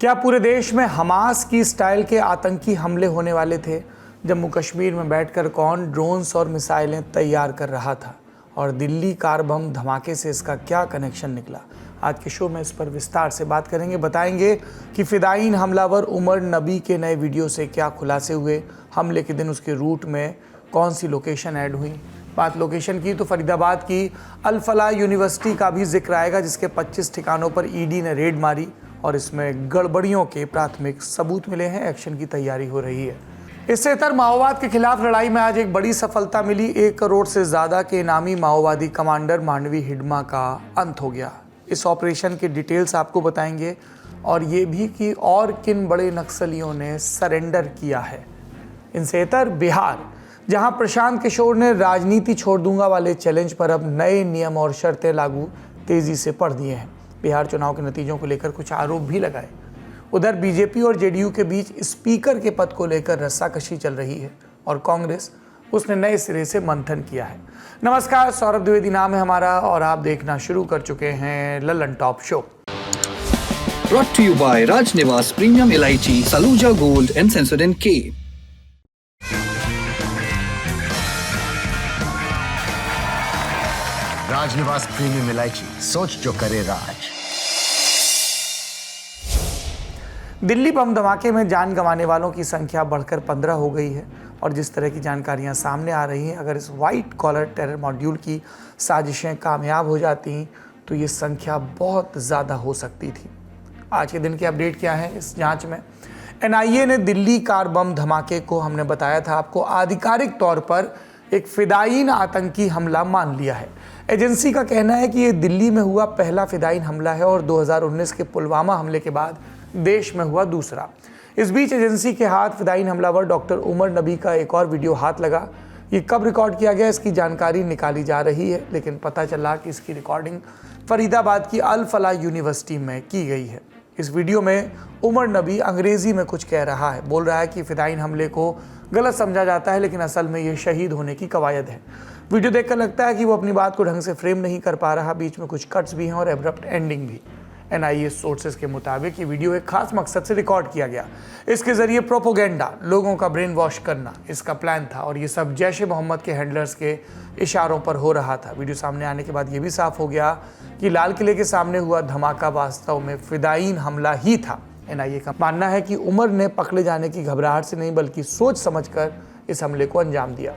क्या पूरे देश में हमास की स्टाइल के आतंकी हमले होने वाले थे? जम्मू कश्मीर में बैठकर कौन ड्रोन्स और मिसाइलें तैयार कर रहा था? और दिल्ली कार बम धमाके से इसका क्या कनेक्शन निकला? आज के शो में इस पर विस्तार से बात करेंगे। बताएंगे कि फिदायीन हमलावर उमर नबी के नए वीडियो से क्या खुलासे हुए, हमले के दिन उसके रूट में कौन सी लोकेशन ऐड हुई। बात लोकेशन की तो फरीदाबाद की अल फलाह यूनिवर्सिटी का भी जिक्र आएगा, जिसके 25 ठिकानों पर ईडी ने रेड मारी और इसमें गड़बड़ियों के प्राथमिक सबूत मिले हैं। एक्शन की तैयारी हो रही है। इससे इतर माओवाद के खिलाफ लड़ाई में आज एक बड़ी सफलता मिली। 1 करोड़ से ज़्यादा के इनामी माओवादी कमांडर मांडवी हिडमा का अंत हो गया। इस ऑपरेशन के डिटेल्स आपको बताएंगे और ये भी कि और किन बड़े नक्सलियों ने सरेंडर किया है। इनसे इतर बिहार, जहां प्रशांत किशोर ने राजनीति छोड़ दूंगा वाले चैलेंज पर अब नए नियम और शर्तें लागू तेजी से पढ़ दिए हैं। बिहार चुनाव के नतीजों को लेकर कुछ आरोप भी लगाए। उधर बीजेपी और जेडीयू के बीच स्पीकर के पद को लेकर रस्साकशी चल रही है और कांग्रेस उसने नए सिरे से मंथन किया है। नमस्कार, सौरभ द्विवेदी नाम है हमारा और आप देखना शुरू कर चुके हैं Lalan top show. Brought to you by Raj Niwas Premium Elaichi, Saluja Gold and Sensodyne K. Rajnivas premium इलायची, सोच जो करे राज। दिल्ली बम धमाके में जान गंवाने वालों की संख्या बढ़कर 15 हो गई है और जिस तरह की जानकारियां सामने आ रही हैं, अगर इस वाइट कॉलर टेरर मॉड्यूल की साजिशें कामयाब हो जाती तो ये संख्या बहुत ज़्यादा हो सकती थी। आज के दिन के अपडेट क्या है इस जांच में? एनआईए ने दिल्ली कार बम धमाके को, हमने बताया था आपको, आधिकारिक तौर पर एक फिदायीन आतंकी हमला मान लिया है। एजेंसी का कहना है कि ये दिल्ली में हुआ पहला फिदायीन हमला है और 2019 के पुलवामा हमले के बाद देश में हुआ दूसरा। इस बीच एजेंसी के हाथ फिदायीन हमलावर डॉक्टर उमर नबी का एक और वीडियो हाथ लगा। ये कब रिकॉर्ड किया गया, इसकी जानकारी निकाली जा रही है, लेकिन पता चला कि इसकी रिकॉर्डिंग फरीदाबाद की अल फलाह यूनिवर्सिटी में की गई है। इस वीडियो में उमर नबी अंग्रेजी में कुछ कह रहा है, बोल रहा है कि फिदायीन हमले को गलत समझा जाता है, लेकिन असल में ये शहीद होने की कवायद है। वीडियो देखकर लगता है कि वो अपनी बात को ढंग से फ्रेम नहीं कर पा रहा। बीच में कुछ कट्स भी हैं और एब्रप्ट एंडिंग भी। एनआईए सोर्सेज के मुताबिक ये वीडियो एक खास मकसद से रिकॉर्ड किया गया। इसके जरिए प्रोपोगेंडा, लोगों का ब्रेन वॉश करना इसका प्लान था और ये सब जैश ए मोहम्मद के हैंडलर्स के इशारों पर हो रहा था। वीडियो सामने आने के बाद ये भी साफ हो गया कि लाल किले के सामने हुआ धमाका वास्तव में फिदायीन हमला ही था। एनआईए का मानना है कि उमर ने पकड़े जाने की घबराहट से नहीं बल्कि सोच समझकर इस हमले को अंजाम दिया।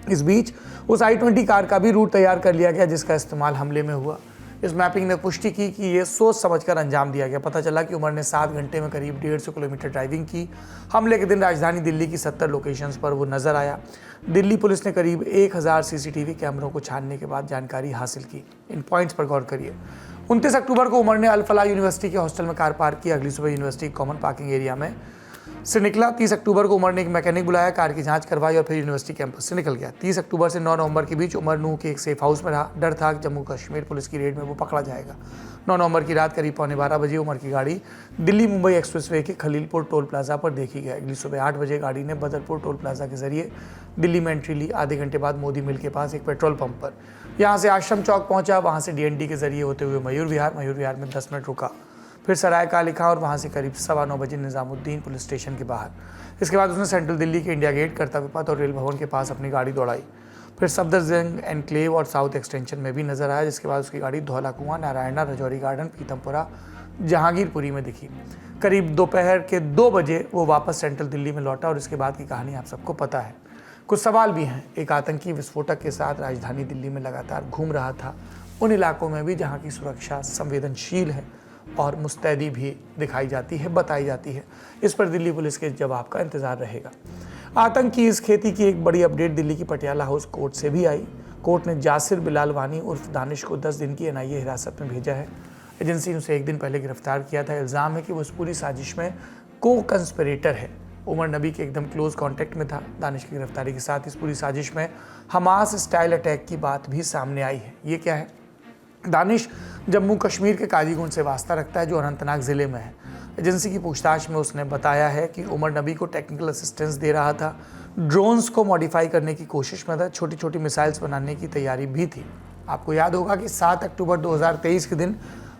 इस बीच उस i20 कार का भी रूट तैयार कर लिया गया जिसका इस्तेमाल हमले में हुआ। इस मैपिंग ने पुष्टि की कि ये सोच समझकर अंजाम दिया गया। पता चला कि उमर ने 7 घंटे में करीब 150 किलोमीटर ड्राइविंग की। हमले के दिन राजधानी दिल्ली की 70 लोकेशंस पर वो नजर आया। दिल्ली पुलिस ने करीब 1000 सीसीटीवी कैमरों को छानने के बाद जानकारी हासिल की। इन पॉइंट्स पर गौर करिए। 29 अक्टूबर को उमर ने अल फलाह यूनिवर्सिटी के हॉस्टल में कार पार्क की। अगली सुबह यूनिवर्सिटी कॉमन पार्किंग एरिया में से निकला। 30 अक्टूबर को उमर ने एक मैकेनिक बुलाया, कार की जांच करवाई और फिर यूनिवर्सिटी कैंपस से निकल गया। 30 अक्टूबर से 9 नवंबर के बीच उमर नूह के एक सेफ हाउस में रहा। डर था कि जम्मू कश्मीर पुलिस की रेड में वो पकड़ा जाएगा। 9 नवंबर की रात करीब 11:15 बजे उमर की गाड़ी दिल्ली मुंबई एक्सप्रेसवे के खलीलपुर टोल प्लाजा पर देखी गई। अगली सुबह 8 बजे गाड़ी ने बदरपुर टोल प्लाजा के जरिए दिल्ली में एंट्री ली। आधे घंटे बाद मोदी मिल के पास एक पेट्रोल पंप पर यहाँ से आश्रम चौक पहुंचा। वहाँ से डीएनडी के जरिए होते हुए मयूर विहार में 10 मिनट रुका, फिर सराय का लिखा और वहाँ से करीब 9:15 बजे निज़ामुद्दीन पुलिस स्टेशन के बाहर। इसके बाद उसने सेंट्रल दिल्ली के इंडिया गेट, कर्तव्य पथ और रेल भवन के पास अपनी गाड़ी दौड़ाई। फिर सफदरजंग एनक्लेव और साउथ एक्सटेंशन में भी नजर आया, जिसके बाद उसकी गाड़ी धौला कुआं, नारायणा, रजौरी गार्डन, पीतमपुरा, जहांगीरपुरी में दिखी। करीब दोपहर के 2 बजे वो वापस सेंट्रल दिल्ली में लौटा और इसके बाद की कहानी आप सबको पता है। कुछ सवाल भी हैं। एक आतंकी विस्फोटक के साथ राजधानी दिल्ली में लगातार घूम रहा था, उन इलाकों में भी जहाँ की सुरक्षा संवेदनशील है और मुस्तैदी भी दिखाई जाती है, बताई जाती है। इस पर दिल्ली पुलिस के जवाब का इंतजार रहेगा। आतंक की इस खेती की एक बड़ी अपडेट दिल्ली की पटियाला हाउस कोर्ट से भी आई। कोर्ट ने जासिर बिलाल वानी उर्फ दानिश को 10 दिन की एनआईए हिरासत में भेजा है। एजेंसी ने उसे 1 दिन पहले गिरफ्तार किया था। इल्ज़ाम है कि वो इस पूरी साजिश में को कंस्पिरेटर है। उमर नबी के एकदम क्लोज कॉन्टैक्ट में था। दानिश की गिरफ्तारी के साथ इस पूरी साजिश में हमास स्टाइल अटैक की बात भी सामने आई है। ये क्या है? दानिश जम्मू कश्मीर के काजीगुंड से वास्ता रखता है, जो अनंतनाग ज़िले में है। एजेंसी की पूछताछ में उसने बताया है कि उमर नबी को टेक्निकल असिस्टेंस दे रहा था, ड्रोन्स को मॉडिफाई करने की कोशिश में था, छोटी छोटी मिसाइल्स बनाने की तैयारी भी थी। आपको याद होगा कि 7 अक्टूबर 2023 के दिन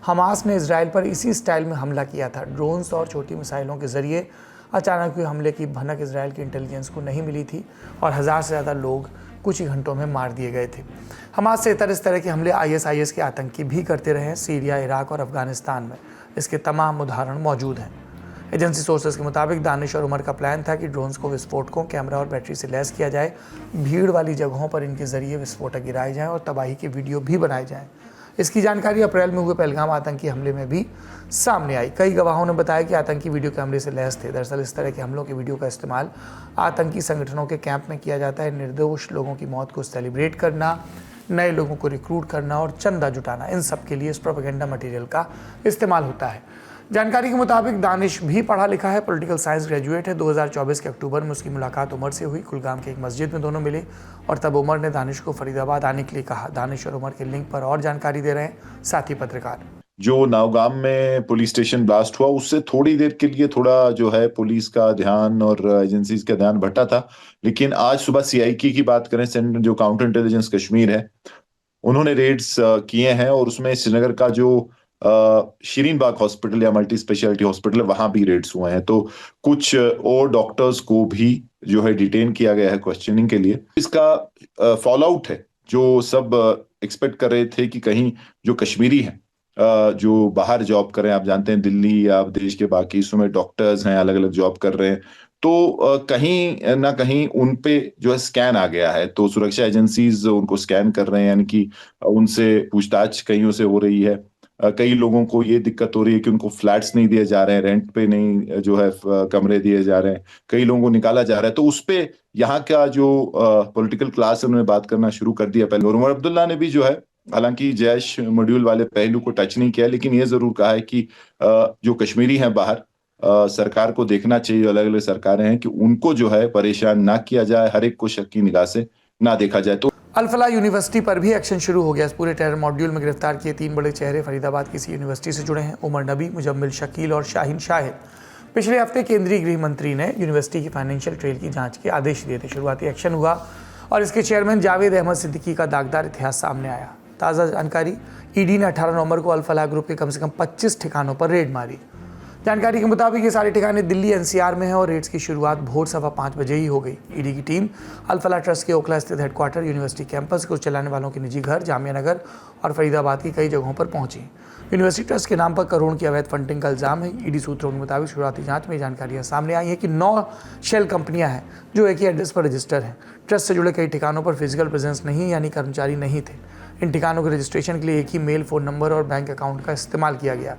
हमास ने इजराइल पर इसी स्टाइल में हमला किया था। ड्रोन्स और छोटी मिसाइलों के जरिए अचानक हुए हमले की भनक इजराइल की इंटेलिजेंस को नहीं मिली थी और 1000 से ज़्यादा लोग कुछ ही घंटों में मार दिए गए थे। हमास से इस तरह के हमले ISIS के आतंकी भी करते रहे हैं। सीरिया, इराक और अफगानिस्तान में इसके तमाम उदाहरण मौजूद हैं। एजेंसी सोर्सेज के मुताबिक दानिश और उमर का प्लान था कि ड्रोन्स को विस्फोटकों, कैमरा और बैटरी से लैस किया जाए। भीड़ वाली जगहों पर इनके जरिए विस्फोटक गिराए जाएं और तबाही के वीडियो भी बनाए जाएं। इसकी जानकारी अप्रैल में हुए पहलगाम आतंकी हमले में भी सामने आई। कई गवाहों ने बताया कि आतंकी वीडियो कैमरे से लैस थे। दरअसल इस तरह के हमलों के वीडियो का इस्तेमाल आतंकी संगठनों के कैंप में किया जाता है। निर्दोष लोगों की मौत को सेलिब्रेट करना, नए लोगों को रिक्रूट करना और चंदा जुटाना, इन सब के लिए इस प्रोपेगेंडा मटेरियल का इस्तेमाल होता है। जानकारी के मुताबिक दानिश भी पढ़ा लिखा है, पॉलिटिकल साइंस ग्रेजुएट है। 2024 के अक्टूबर में उसकी मुलाकात उमर से हुई। कुलगाम के एक मस्जिद में दोनों मिले और तब उमर ने दानिश को फरीदाबाद आने के लिए कहा। दानिश और उमर के लिंक पर और जानकारी दे रहे हैं साथी पत्रकार। जो नावगाम में पुलिस स्टेशन ब्लास्ट हुआ, उससे थोड़ी देर के लिए थोड़ा जो है पुलिस का ध्यान और एजेंसीज का ध्यान भटका था, लेकिन आज सुबह CIK की बात करें, सेंटर जो काउंटर इंटेलिजेंस कश्मीर है, उन्होंने रेड्स किए हैं और उसमें श्रीनगर का जो शीरीन बाग हॉस्पिटल या मल्टी स्पेशलिटी हॉस्पिटल है, वहां भी रेड्स हुए हैं। तो कुछ और डॉक्टर्स को भी जो है डिटेन किया गया है क्वेश्चनिंग के लिए। इसका फॉल आउट है जो सब एक्सपेक्ट कर रहे थे कि कहीं जो कश्मीरी हैं जो बाहर जॉब कर रहे हैं, आप जानते हैं दिल्ली या देश के बाकी हिस्सों में डॉक्टर्स हैं, अलग अलग जॉब कर रहे हैं, तो कहीं ना कहीं उन पे जो है स्कैन आ गया है। तो सुरक्षा एजेंसीज उनको स्कैन कर रहे हैं, यानी कि उनसे पूछताछ कईयों से हो रही है। कई लोगों को ये दिक्कत हो रही है कि उनको फ्लैट्स नहीं दिए जा रहे हैं, रेंट पे नहीं जो है कमरे दिए जा रहे हैं, कई लोगों को निकाला जा रहा है। तो उस पे यहाँ का जो पॉलिटिकल क्लास है उन्होंने बात करना शुरू कर दिया पहले। और उमर अब्दुल्ला ने भी जो है, हालांकि जैश मॉड्यूल वाले पहलू को टच नहीं किया, लेकिन ये जरूर कहा है कि जो कश्मीरी हैं बाहर, सरकार को देखना चाहिए, अलग अलग सरकारें हैं, कि उनको जो है परेशान ना किया जाए, हर एक को शक की निगाह से ना देखा जाए। तो अल-फलाह यूनिवर्सिटी पर भी एक्शन शुरू हो गया। इस पूरे टेरर मॉड्यूल में गिरफ्तार किए 3 बड़े चेहरे फरीदाबाद की इसी यूनिवर्सिटी से जुड़े हैं। उमर नबी, मुजम्मिल शकील और शाहीन शाहिद। पिछले हफ्ते केंद्रीय गृह मंत्री ने यूनिवर्सिटी की फाइनेंशियल ट्रेल की जांच के आदेश दिए थे। शुरुआती एक्शन हुआ और इसके चेयरमैन जावेद अहमद सिद्दीकी का दागदार इतिहास सामने आया। ताज़ा जानकारी, ईडी ने 18 नवंबर को अल-फलाह ग्रुप के कम से कम 25 ठिकानों पर रेड मारी। जानकारी के मुताबिक ये सारे ठिकाने दिल्ली NCR में हैं और रेड्स की शुरुआत भोर 5:15 बजे ही हो गई। ईडी की टीम अल-फलाह ट्रस्ट के ओखला स्थित हेडक्वार्टर, यूनिवर्सिटी कैंपस को चलाने वालों के निजी घर, जामिया नगर और फरीदाबाद की कई जगहों पर पहुंची। यूनिवर्सिटी ट्रस्ट के नाम पर करोड़ की अवैध फंडिंग का इल्जाम है। ईडी सूत्रों के मुताबिक शुरुआती जांच में जानकारियां सामने आई हैं कि 9 शेल कंपनियां हैं जो एक ही एड्रेस पर रजिस्टर हैं। ट्रस्ट से जुड़े कई ठिकानों पर फिजिकल प्रेजेंस नहीं, यानी कर्मचारी नहीं थे। इन ठिकानों के रजिस्ट्रेशन के लिए एक ही मेल, फ़ोन नंबर और बैंक अकाउंट का इस्तेमाल किया गया।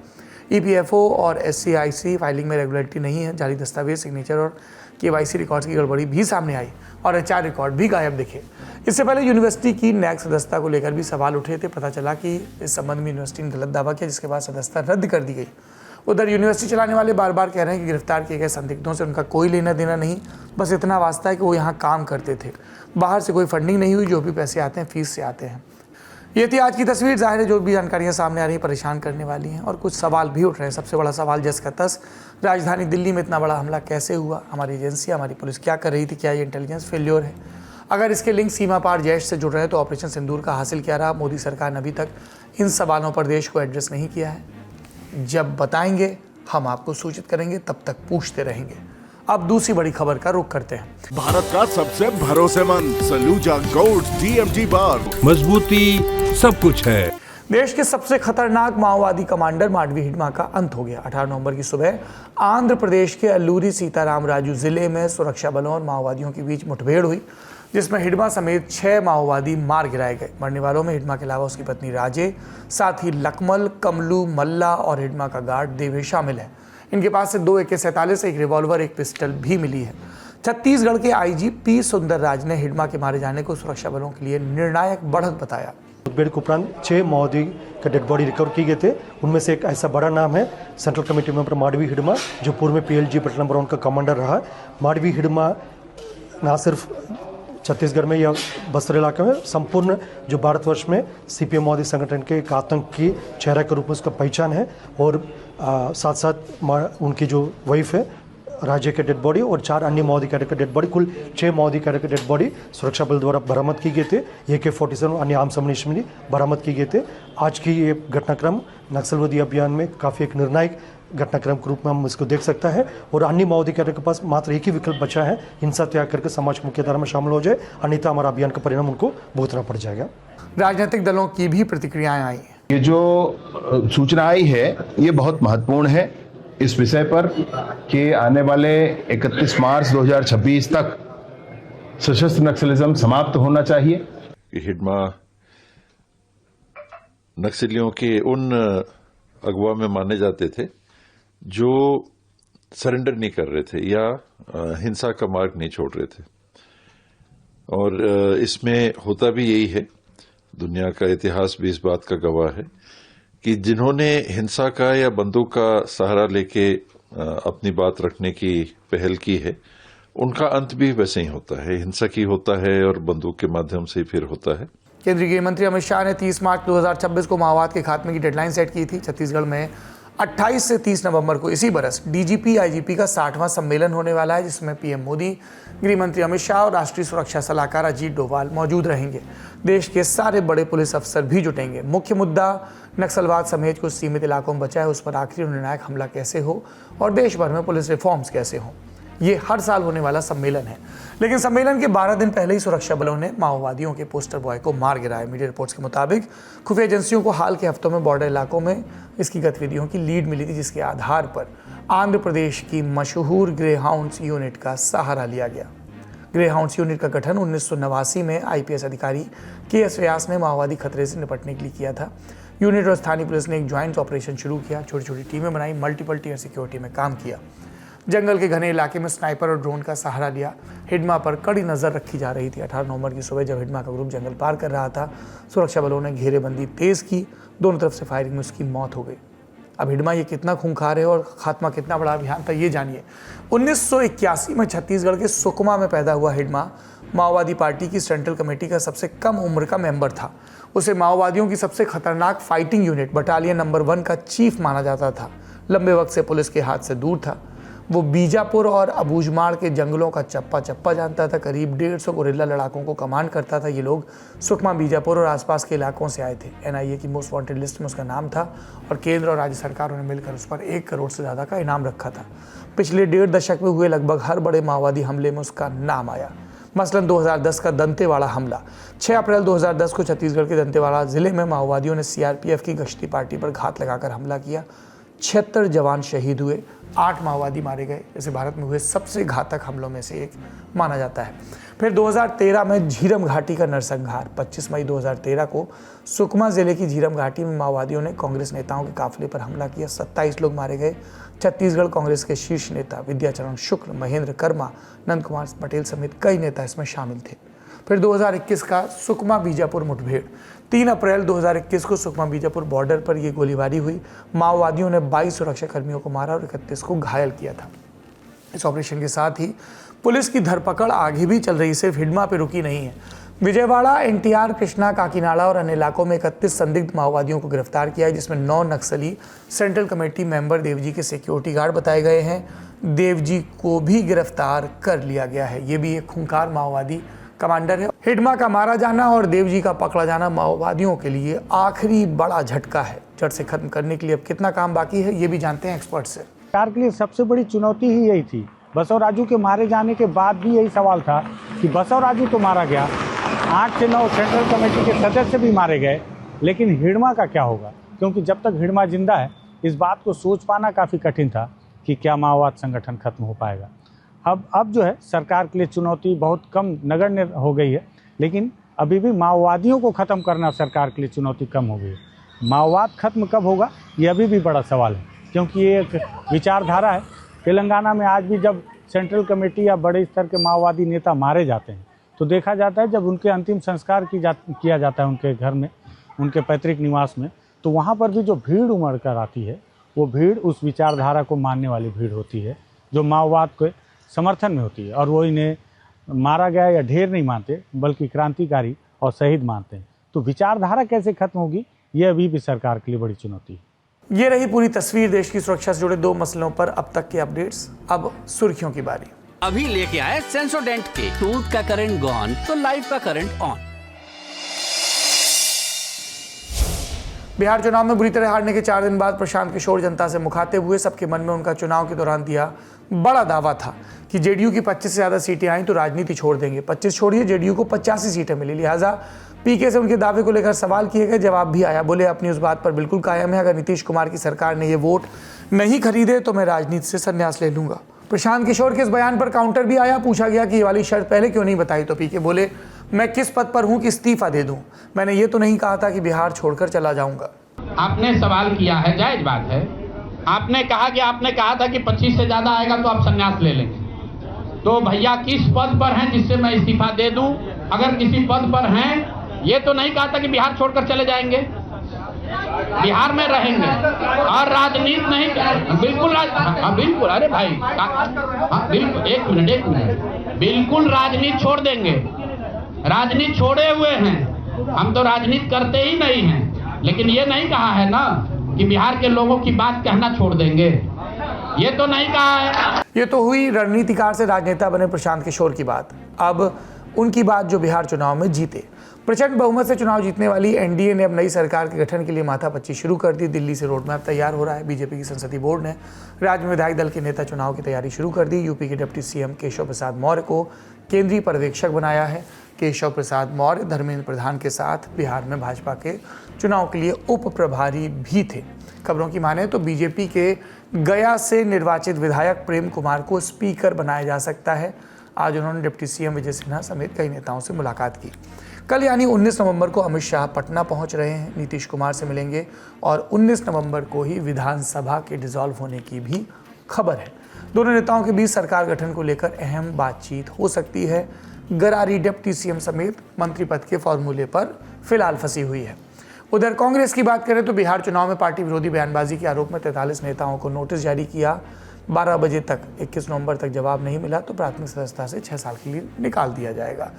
EPFO और SCIC फाइलिंग में रेगुलरिटी नहीं है। जाली दस्तावेज, सिग्नेचर और KYC रिकॉर्ड्स की गड़बड़ी भी सामने आई और HR रिकॉर्ड भी गायब दिखे। इससे पहले यूनिवर्सिटी की नैक सदस्यता को लेकर भी सवाल उठे थे। पता चला कि इस संबंध में यूनिवर्सिटी ने गलत दावा किया, जिसके बाद सदस्यता रद्द कर दी गई। उधर यूनिवर्सिटी चलाने वाले बार बार कह रहे हैं कि गिरफ्तार किए गए संदिग्धों से उनका कोई लेना देना नहीं, बस इतना वास्ता है कि वो यहाँ काम करते थे। बाहर से कोई फंडिंग नहीं हुई, जो भी पैसे आते हैं फीस से आते हैं। ये थी आज की तस्वीर। जाहिर है जो भी जानकारियां सामने आ रही हैं परेशान करने वाली हैं और कुछ सवाल भी उठ रहे हैं। सबसे बड़ा सवाल, जस का तस, राजधानी दिल्ली में इतना बड़ा हमला कैसे हुआ? हमारी एजेंसियां, हमारी पुलिस क्या कर रही थी? क्या ये इंटेलिजेंस फेल्योर है? अगर इसके लिंक सीमा पार जैश से जुड़ रहे हैं तो ऑपरेशन सिंदूर का हासिल क्या रहा? मोदी सरकार ने अभी तक इन सवालों पर देश को एड्रेस नहीं किया है। जब बताएंगे हम आपको सूचित करेंगे, तब तक पूछते रहेंगे। अब दूसरी बड़ी खबर का रुख करते हैं। भारत का सबसे भरोसेमंद सलूजा गोल्ड TMT बार, मजबूती सब कुछ है। देश के सबसे खतरनाक माओवादी कमांडर माडवी हिडमा का अंत हो गया। 18 नवंबर की सुबह आंध्र प्रदेश के अल्लूरी सीताराम राजू जिले में सुरक्षा बलों और माओवादियों के बीच मुठभेड़ हुई, जिसमें हिडमा समेत 6 माओवादी मार गिराए गए। मरने वालों में हिडमा के अलावा उसकी पत्नी राजे, साथ ही लकमल, कमलू, मल्ला और हिडमा का गार्ड देवे शामिल है। इनके पास से 2 AK-47, एक रिवॉल्वर, एक पिस्टल भी मिली है। छत्तीसगढ़ के IG P सुंदरराज ने हिडमा के मारे जाने को सुरक्षा बलों के लिए निर्णायक बढ़त बताया। मुठभेड़ के उपरांत 6 माओवादी का डेड बॉडी रिकवर किए गए थे। उनमें से एक ऐसा बड़ा नाम है central committee member Madvi Hidma, जो पूर्व में PLG बटालियन नंबर 1 का कमांडर रहा। माडवी हिडमा ना सिर्फ छत्तीसगढ़ में या बस्तर इलाके में, संपूर्ण जो भारतवर्ष में CPM माओवादी संगठन के एक आतंक की चेहरा के रूप में उसका पहचान है। और साथ साथ उनकी जो वाइफ है राजे के डेड बॉडी और 4 अन्य माओवादी कैडर के डेड बॉडी, कुल 6 माओवादी कैडर के डेड बॉडी सुरक्षा बल द्वारा बरामद की गए थे। AK-47 अन्य आर्म्स अम्युनिशन भी बरामद किए गए थे। आज की ये घटनाक्रम नक्सलवादी अभियान में काफ़ी एक निर्णायक घटनाक्रम के रूप में हम इसको देख सकता है। और अन्य माओवादी कैडर के पास मात्र एक ही विकल्प बचा है, हिंसा त्याग करके समाज की मुख्यधारा में शामिल हो जाए, अन्यथा हमारा अभियान का परिणाम उनको भुगतना पड़ जाएगा। राजनीतिक दलों की भी प्रतिक्रियाएं आई हैं। ये जो सूचना आई है ये बहुत महत्वपूर्ण है इस विषय पर कि आने वाले 31 मार्च 2026 तक सशस्त्र नक्सलिज्म समाप्त होना चाहिए। हिडमा नक्सलियों के उन अगवा में माने जाते थे जो सरेंडर नहीं कर रहे थे या हिंसा का मार्ग नहीं छोड़ रहे थे, और इसमें होता भी यही है। दुनिया का इतिहास भी इस बात का गवाह है कि जिन्होंने हिंसा का या बंदूक का सहारा लेके अपनी बात रखने की पहल की है, उनका अंत भी वैसे ही होता है, हिंसा की होता है और बंदूक के माध्यम से फिर होता है। केंद्रीय गृह मंत्री अमित शाह ने 30 मार्च 2026 को माओवाद के खात्मे की डेडलाइन सेट की थी। छत्तीसगढ़ में 28 से 30 नवंबर को इसी बरस डीजीपी आईजीपी का 60वां सम्मेलन होने वाला है, जिसमें पीएम मोदी, गृह मंत्री अमित शाह और राष्ट्रीय सुरक्षा सलाहकार अजीत डोभाल मौजूद रहेंगे। देश के सारे बड़े पुलिस अफसर भी जुटेंगे। मुख्य मुद्दा नक्सलवाद समेत कुछ सीमित इलाकों में बचा है, उस पर आखिरी निर्णायक हमला कैसे हो और देश भर में पुलिस रिफॉर्म्स कैसे हो। ये हर साल होने वाला सम्मेलन है, लेकिन सम्मेलन के 12 दिन पहले ही सुरक्षा बलों ने माओवादियों के पोस्टर बॉय को मार गिराया। मीडिया रिपोर्ट्स के मुताबिक खुफिया एजेंसियों को हाल के हफ्तों में बॉर्डर इलाकों में इसकी गतिविधियों की लीड मिली थी, जिसके आधार पर आंध्र प्रदेश की मशहूर ग्रे हाउंड्स यूनिट का सहारा लिया गया। ग्रे हाउंड्स यूनिट का गठन 1989 में IPS अधिकारी KS व्यास ने माओवादी खतरे से निपटने के लिए किया था। यूनिट और स्थानीय पुलिस ने एक ज्वाइंट ऑपरेशन शुरू किया, छोटी छोटी टीमें बनाई, मल्टीपल टियर सिक्योरिटी में काम किया, जंगल के घने इलाके में स्नाइपर और ड्रोन का सहारा लिया। हिडमा पर कड़ी नज़र रखी जा रही थी। 18 नवंबर की सुबह जब हिडमा का ग्रुप जंगल पार कर रहा था, सुरक्षा बलों ने घेरेबंदी तेज़ की, दोनों तरफ से फायरिंग में उसकी मौत हो गई। अब हिडमा ये कितना खूंखार है और खात्मा कितना बड़ा अभियान था, ये जानिए। 1981 में छत्तीसगढ़ के सुकमा में पैदा हुआ हिडमा माओवादी पार्टी की सेंट्रल कमेटी का सबसे कम उम्र का मेंबर था। उसे माओवादियों की सबसे खतरनाक फाइटिंग यूनिट बटालियन नंबर 1 का चीफ माना जाता था। लंबे वक्त से पुलिस के हाथ से दूर था। वो बीजापुर और अबूझमाड़ के जंगलों का चप्पा चप्पा जानता था। करीब 150 गुरिल्ला लड़ाकों को कमांड करता था। ये लोग सुकमा, बीजापुर और आसपास के इलाकों से आए थे। NIA की मोस्ट वांटेड लिस्ट में उसका नाम था और केंद्र और राज्य सरकारों ने मिलकर उस पर 1 करोड़ से ज़्यादा का इनाम रखा था। पिछले 1.5 दशक में हुए लगभग हर बड़े माओवादी हमले में उसका नाम आया। मसलन 2010 का दंतेवाड़ा हमला। 6 अप्रैल 2010 को छत्तीसगढ़ के दंतेवाड़ा जिले में माओवादियों ने CRPF की गश्ती पार्टी पर घात लगाकर हमला किया। 76 जवान शहीद हुए, 8 माओवादी मारे गए, जैसे भारत में हुए सबसे घातक हमलों में से एक माना जाता है। फिर 2013 में झीरम घाटी का नरसंहार। 25 मई 2013 को सुकमा जिले की झीरम घाटी में माओवादियों ने कांग्रेस नेताओं के काफिले पर हमला किया। 27 लोग मारे गए। छत्तीसगढ़ कांग्रेस के शीर्ष नेता विद्याचरण शुक्ल, महेंद्र कर्मा, नंद कुमार पटेल समेत कई नेता इसमें शामिल थे। फिर 2021 का सुकमा बीजापुर मुठभेड़। 3 अप्रैल 2021 को सुकमा बीजापुर बॉर्डर पर यह गोलीबारी हुई। माओवादियों ने 22 सुरक्षा कर्मियों को मारा और 31 को घायल किया था। इस ऑपरेशन के साथ ही पुलिस की धरपकड़ आगे भी चल रही, सिर्फ हिडमा पे रुकी नहीं है। विजयवाड़ा, NTR, कृष्णा, काकीनाडा और अन्य इलाकों में 31 संदिग्ध माओवादियों को गिरफ्तार किया है, जिसमें 9 नक्सली सेंट्रल कमेटी मेंबर देवजी के सिक्योरिटी गार्ड बताए गए हैं। देवजी को भी गिरफ्तार कर लिया गया है। ये भी एक खूंखार माओवादी कमांडर है। हिडमा का मारा जाना और देवजी का पकड़ा जाना माओवादियों के लिए आखिरी बड़ा झटका है। जड़ से खत्म करने के लिए अब कितना काम बाकी है, ये भी जानते हैं एक्सपर्ट से। सरकार के लिए सबसे बड़ी चुनौती ही यही थी। बसव राजू के मारे जाने के बाद भी यही सवाल था कि बसव राजू तो मारा गया, 8 से 9 सेंट्रल कमेटी के सदस्य भी मारे गए, लेकिन हिडमा का क्या होगा? क्योंकि जब तक हिडमा जिंदा है, इस बात को सोच पाना काफ़ी कठिन था कि क्या माओवाद संगठन खत्म हो पाएगा। अब जो है सरकार के लिए चुनौती बहुत कम नगण्य हो गई है, लेकिन अभी भी माओवादियों को ख़त्म करना सरकार के लिए चुनौती कम हो गई है। माओवाद खत्म कब होगा, ये अभी भी बड़ा सवाल है, क्योंकि ये एक विचारधारा है। तेलंगाना में आज भी जब सेंट्रल कमेटी या बड़े स्तर के माओवादी नेता मारे जाते हैं तो देखा जाता है जब उनके अंतिम संस्कार किया जाता है उनके घर में, उनके पैतृक निवास में, तो वहाँ पर भी जो भीड़ उमड़ कर आती है वो भीड़ उस विचारधारा को मानने वाली भीड़ होती है, जो माओवाद के समर्थन में होती है, और वो इन्हें मारा गया या ढेर नहीं मानते बल्कि क्रांतिकारी और शहीद मानते हैं। तो विचारधारा कैसे खत्म होगी, ये अभी भी सरकार के लिए बड़ी चुनौती है। ये रही पूरी तस्वीर देश की सुरक्षा से जुड़े 2 मसलों पर अब तक के अपडेट्स। अब सुर्खियों की बारी। अभी लेके आए सेंसोडेंट के टूथ का करंट गॉन तो लाइफ का करंट ऑन। बिहार चुनाव में बुरी तरह हारने के 4 दिन बाद प्रशांत किशोर जनता से मुखातिब हुए। सबके मन में उनका चुनाव के दौरान दिया बड़ा दावा था कि जेडीयू की 25 से ज्यादा सीटें आई तो राजनीति छोड़ देंगे। 25 छोड़िए, जेडीयू को 85 सीटें मिली। लिहाजा पीके से उनके दावे को लेकर सवाल किए गए, जवाब भी आया। बोले अपनी उस बात पर बिल्कुल कायम है, अगर नीतीश कुमार की सरकार ने ये वोट नहीं खरीदे तो मैं राजनीति से संन्यास ले लूंगा। प्रशांत किशोर के इस बयान पर काउंटर भी आया। पूछा गया कि ये वाली शर्त पहले क्यों नहीं बताई तो पीके बोले मैं किस पद पर हूं कि इस्तीफा दे दूं, मैंने ये तो नहीं कहा था कि बिहार छोड़कर चला जाऊंगा। आपने सवाल किया है, जायज बात है। आपने कहा था कि 25 से ज्यादा आएगा तो आप संन्यास ले लेंगे। तो भैया किस पद पर हैं जिससे मैं इस्तीफा दे दूं? अगर किसी पद पर हैं, ये तो नहीं कहा था कि बिहार छोड़कर चले जाएंगे, बिहार में रहेंगे और राजनीति नहीं। बिल्कुल बिल्कुल, अरे भाई बिल्कुल, एक मिनट, बिल्कुल राजनीति छोड़ देंगे। राजनीति छोड़े हुए हैं, हम तो राजनीति करते ही नहीं हैं। लेकिन ये नहीं कहा है ना कि बिहार के लोगों की बात कहना छोड़ देंगे, ये तो नहीं कहा है। ये तो हुई रणनीतिकार से राजनेता बने प्रशांत किशोर की बात। अब उनकी बात जो बिहार चुनाव में जीते। प्रचंड बहुमत से चुनाव जीतने वाली एनडीए ने अब नई सरकार के गठन के लिए माथापच्ची शुरू कर दी। दिल्ली से रोड मैप तैयार हो रहा है। बीजेपी की संसदीय बोर्ड ने राज्य में विधायक दल के नेता चुनाव की तैयारी शुरू कर दी। यूपी के डिप्टी सीएम केशव प्रसाद मौर्य को केंद्रीय पर्यवेक्षक बनाया है। केशव प्रसाद मौर्य धर्मेंद्र प्रधान के साथ बिहार में भाजपा के चुनाव के लिए उप प्रभारी भी थे। खबरों की माने तो बीजेपी के गया से निर्वाचित विधायक प्रेम कुमार को स्पीकर बनाया जा सकता है। आज उन्होंने डिप्टी सीएम विजय सिन्हा समेत कई नेताओं से मुलाकात की। कल यानी 19 नवंबर को अमित शाह पटना पहुंच रहे हैं, नीतीश कुमार से मिलेंगे और 19 नवंबर को ही विधानसभा के डिसॉल्व होने की भी खबर है। दोनों नेताओं के बीच सरकार गठन को लेकर अहम बातचीत हो सकती है। गरारी डिप्टी सीएम समेत मंत्री पद के फॉर्मूले पर फिलहाल फंसी हुई है। उधर कांग्रेस की बात करें तो बिहार चुनाव में पार्टी विरोधी बयानबाजी के आरोप में 43 नेताओं को नोटिस जारी किया। 12 बजे तक 21 नवंबर तक जवाब नहीं मिला तो प्राथमिक सदस्यता से 6 साल के लिए निकाल दिया जाएगा।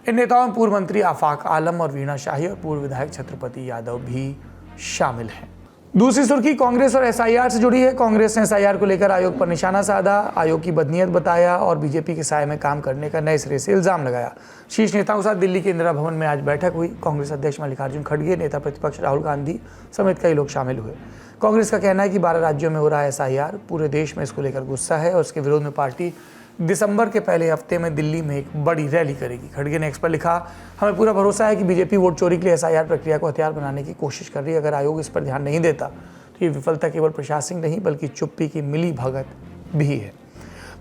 इन नेताओं में पूर्व मंत्री आफाक आलम और वीणा शाही और पूर्व विधायक छत्रपति यादव भी शामिल हैं। दूसरी सुर्खी कांग्रेस और एसआईआर से जुड़ी है। कांग्रेस ने एसआईआर को लेकर आयोग पर निशाना साधा, आयोग की बदनीयत बताया और बीजेपी के साये में काम करने का नए सिरे से इल्जाम लगाया। शीर्ष नेताओं के साथ दिल्ली के इंदिरा भवन में आज बैठक हुई। कांग्रेस अध्यक्ष मल्लिकार्जुन खड़गे, नेता प्रतिपक्ष राहुल गांधी समेत कई लोग शामिल हुए। कांग्रेस का कहना है कि 12 राज्यों में हो रहा है एसआईआर, पूरे देश में इसको लेकर गुस्सा है और इसके विरोध में पार्टी दिसंबर के पहले हफ्ते में दिल्ली में एक बड़ी रैली करेगी। खड़गे ने एक्स पर लिखा, हमें पूरा भरोसा है कि बीजेपी वोट चोरी के लिए एसआईआर प्रक्रिया को हथियार बनाने की कोशिश कर रही है। अगर आयोग इस पर ध्यान नहीं देता तो ये विफलता केवल प्रशासनिक नहीं बल्कि चुप्पी की मिली भगत भी है।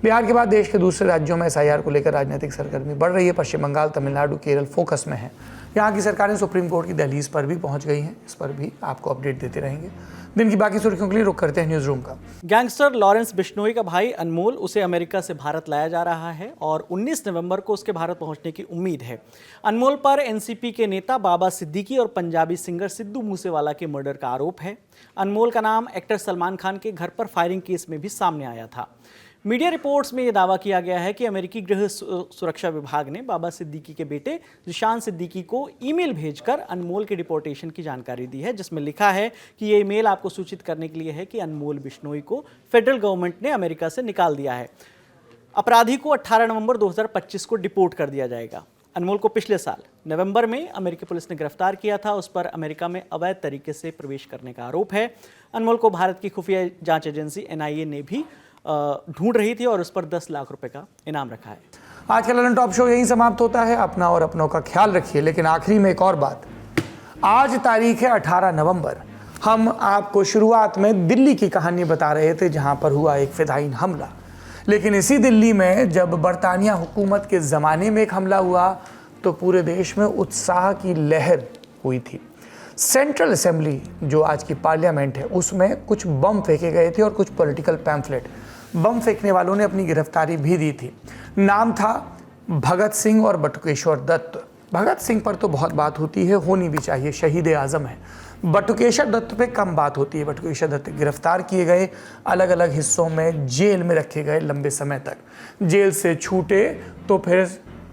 बिहार के बाद देश के दूसरे राज्यों में एसआईआर को लेकर राजनीतिक सरगर्मी बढ़ रही है। पश्चिम बंगाल, तमिलनाडु, केरल फोकस में है। यहाँ की सरकारें सुप्रीम कोर्ट की दहलीज पर भी पहुंच गई हैं। इस पर भी आपको अपडेट देते रहेंगे। दिन की बाकी सुर्खियों के लिए रुक करते हैं न्यूज रूम का। गैंगस्टर लॉरेंस बिश्नोई का भाई अनमोल, उसे अमेरिका से भारत लाया जा रहा है और 19 नवंबर को उसके भारत पहुंचने की उम्मीद है। अनमोल पर एनसीपी के नेता बाबा सिद्दीकी और पंजाबी सिंगर सिद्धू मूसेवाला के मर्डर का आरोप है। अनमोल का नाम एक्टर सलमान खान के घर पर फायरिंग केस में भी सामने आया था। मीडिया रिपोर्ट्स में यह दावा किया गया है कि अमेरिकी गृह सुरक्षा विभाग ने बाबा सिद्दीकी के बेटे जिशान सिद्दीकी को ईमेल भेजकर अनमोल के डिपोर्टेशन की जानकारी दी है, जिसमें लिखा है कि ये ईमेल आपको सूचित करने के लिए है कि अनमोल बिश्नोई को फेडरल गवर्नमेंट ने अमेरिका से निकाल दिया है। अपराधी को 18 नवंबर 2025 को डिपोर्ट कर दिया जाएगा। अनमोल को पिछले साल नवंबर में अमेरिकी पुलिस ने गिरफ्तार किया था। उस पर अमेरिका में अवैध तरीके से प्रवेश करने का आरोप है। अनमोल को भारत की खुफिया जांच एजेंसी एनआईए ने भी ढूंढ रही थी और उस पर 10 लाख रुपए का इनाम रखा है। आज का ललन टॉप शो यहीं समाप्त होता है। अपना और अपनों का ख्याल रखिए। लेकिन आखिरी में एक और बात, आज तारीख है 18 नवंबर। हम आपको शुरुआत में दिल्ली की कहानी बता रहे थे जहां पर हुआ एक फिदायीन हमला, लेकिन इसी दिल्ली में जब बरतानिया हुकूमत के ज़माने में एक हमला हुआ तो पूरे देश में उत्साह की लहर हुई थी। सेंट्रल असेंबली जो आज की पार्लियामेंट है उसमें कुछ बम फेंके गए थे और कुछ पॉलिटिकल पैम्फलेट। बम फेंकने वालों ने अपनी गिरफ्तारी भी दी थी। नाम था भगत सिंह और बटुकेश्वर दत्त। भगत सिंह पर तो बहुत बात होती है, होनी भी चाहिए, शहीद आज़म है। बटुकेश्वर दत्त पे कम बात होती है। बटुकेश्वर दत्त गिरफ्तार किए गए, अलग अलग हिस्सों में जेल में रखे गए लंबे समय तक। जेल से छूटे तो फिर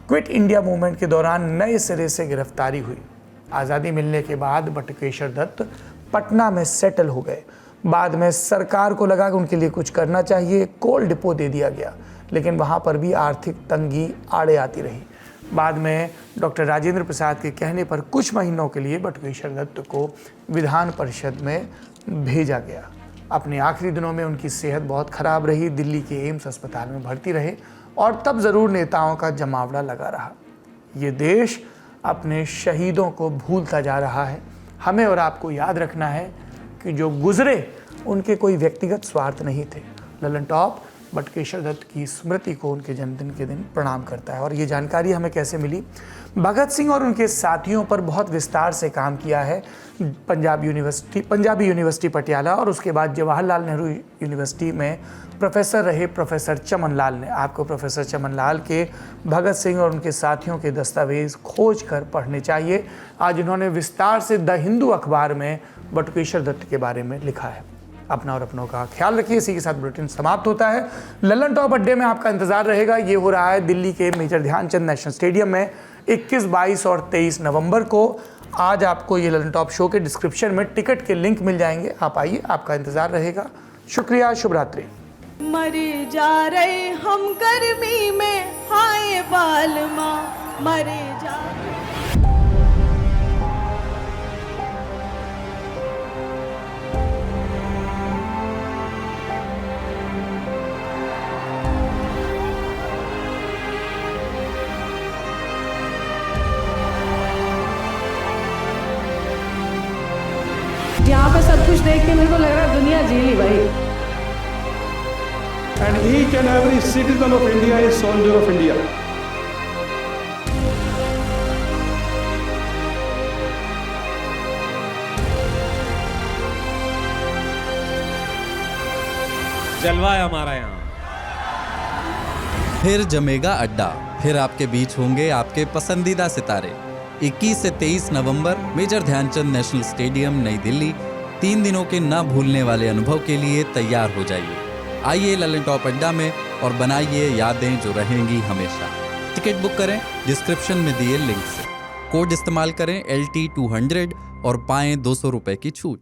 क्विट इंडिया मूवमेंट के दौरान नए सिरे से गिरफ्तारी हुई। आज़ादी मिलने के बाद बटुकेश्वर दत्त पटना में सेटल हो गए। बाद में सरकार को लगा कि उनके लिए कुछ करना चाहिए, कोल डिपो दे दिया गया, लेकिन वहाँ पर भी आर्थिक तंगी आड़े आती रही। बाद में डॉक्टर राजेंद्र प्रसाद के कहने पर कुछ महीनों के लिए बटुकेश्वर दत्त को विधान परिषद में भेजा गया। अपने आखिरी दिनों में उनकी सेहत बहुत ख़राब रही, दिल्ली के एम्स अस्पताल में भर्ती रहे और तब ज़रूर नेताओं का जमावड़ा लगा रहा। ये देश अपने शहीदों को भूलता जा रहा है। हमें और आपको याद रखना है कि जो गुजरे उनके कोई व्यक्तिगत स्वार्थ नहीं थे। ललन टॉप बटुकेश्वर दत्त की स्मृति को उनके जन्मदिन के दिन प्रणाम करता है। और ये जानकारी हमें कैसे मिली? भगत सिंह और उनके साथियों पर बहुत विस्तार से काम किया है पंजाबी यूनिवर्सिटी पटियाला और उसके बाद जवाहरलाल नेहरू यूनिवर्सिटी में प्रोफेसर रहे प्रोफेसर चमन लाल ने। आपको प्रोफेसर चमन लाल के भगत सिंह और उनके साथियों के दस्तावेज खोज कर पढ़ने चाहिए। आज उन्होंने विस्तार से द हिंदू अखबार में बटुकेश्वर दत्त के बारे में लिखा है। अपना और अपनों का ख्याल रखिए। इसी के साथ बुलेटिन समाप्त होता है। ललन टॉप अड्डे में आपका इंतजार रहेगा। ये हो रहा है दिल्ली के मेजर ध्यानचंद नेशनल स्टेडियम में 21, 22 और 23 नवंबर को। आज आपको ये ललन टॉप शो के डिस्क्रिप्शन में टिकट के लिंक मिल जाएंगे, आप आइए, आपका इंतजार रहेगा। शुक्रिया, शुभ रात्रि। मरे जा रहे हम गर्मी में, हाय बालमा मरे जा यहाँ पे सब कुछ देख के मेरे को लग रहा है दुनिया जी ली भाई। And each and every citizen of India is soldier of India. जलवा है हमारा यहाँ। फिर जमेगा अड्डा, फिर आपके बीच होंगे आपके पसंदीदा सितारे। 21 से 23 नवंबर मेजर ध्यानचंद नेशनल स्टेडियम, नई दिल्ली। 3 दिनों के ना भूलने वाले अनुभव के लिए तैयार हो जाइए। आइए ललन टॉप अड्डा में और बनाइए यादें जो रहेंगी हमेशा। टिकट बुक करें डिस्क्रिप्शन में दिए लिंक से। कोड इस्तेमाल करें LT200 और पाएं 200 रुपए की छूट।